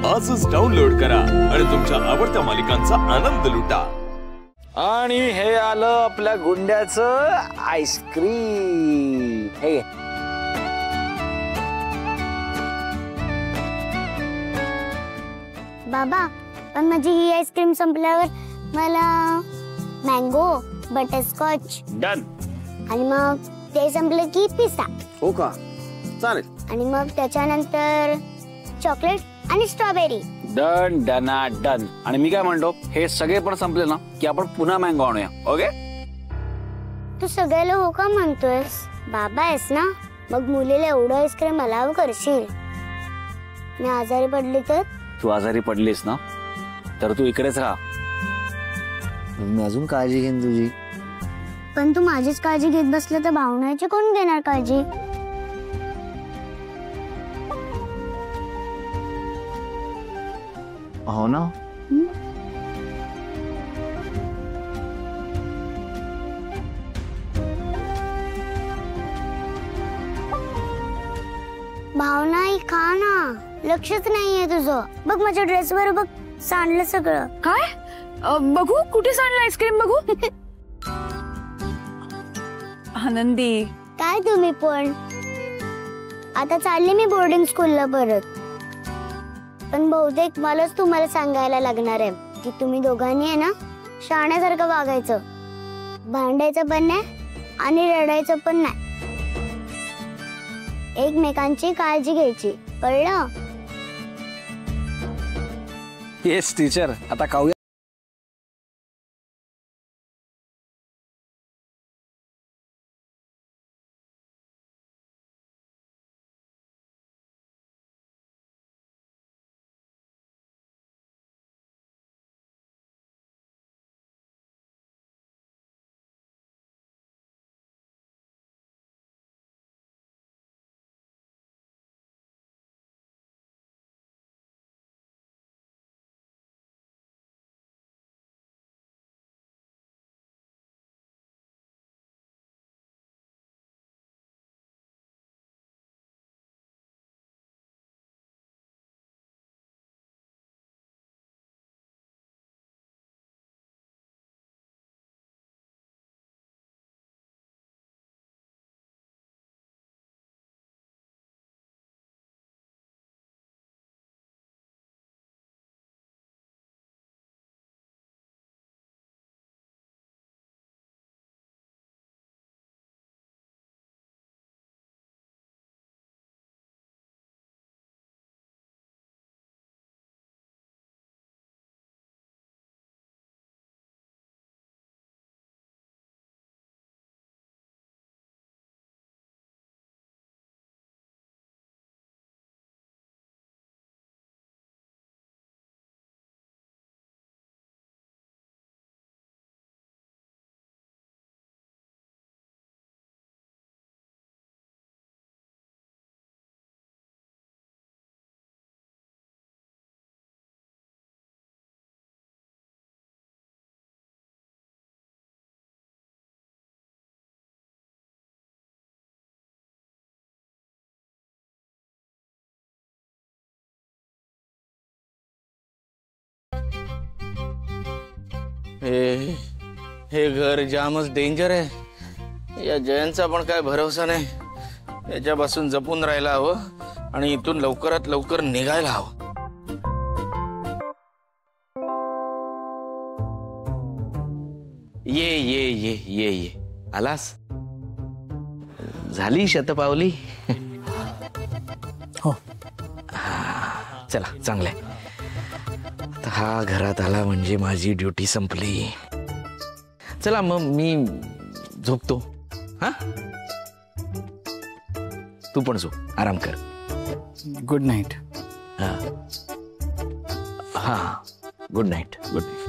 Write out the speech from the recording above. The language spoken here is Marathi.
आजच डाउनलोड करा आणि तुमच्या आवडत्या मालिकांचा आनंद लुटा। आणि हे आलं आपल्या गुंड्याचं आईस्क्रीम। हे बाबा, पण माझी ही आईस्क्रीम संपल्यावर मला मँगो, बटरस्कॉच डन। आणि मग ते संपलं की पिस्ता। हो का, चालेल। आणि मग त्याच्यानंतर चॉकलेट आणि स्ट्रॉबेरी। Done डना done. आणि मी काय म्हणतो, हे सगळे पण संपले ना की आपण पुन्हा मँगो आणूया। ओके, तू सगळ्याला हो का म्हणतोयस? बाबा आहेस ना, मग मुलीला एवढं आईस्क्रीम अलाव करशील? मी आजारी पडली तर? तू आजारी पडलीस ना तर तू इकडेच राहा, मी अजून काळजी घेईन तुझी। पण तू माझीच काळजी घेत बसलं तर भावनाची कोण घेणार काळजी? हो ना। भावना ही खा ना, लक्षच नाहीये तुझं। बघ माझ्या ड्रेसवर बघ, सांडलं सगळं। काय? बघू कुठे सांडलं आईस्क्रीम, बघू। आनंदी, काय तुम्ही पण? आता चालले मी बोर्डिंग स्कूलला परत, पण बहुतेक मलाच तुम्हाला सांगायला लागणार आहे की तुम्ही दोघांनी आहे ना शहाण्यासारखं वागायचं, भांडायचं पण नाही आणि रडायचं पण नाही, एकमेकांची काळजी घ्यायची, कळलं? येस टीचर, आता खाऊया। हे घर जामच डेंजर आहे। या जयंतचा पण काय भरोसा नाही, याच्यापासून जपून राहायला हवं आणि इथून लवकरात लवकर निघायला हवं। ये ये ये ये ये आलास? झाली शतपावली? हो। चला, चांगलंय। हा घरात आला म्हणजे माझी ड्युटी संपली। चला मग मी झोपतो। हा, तू पण झोप, आराम कर। Good night. हा हा, गुड नाईट, गुड नाईट।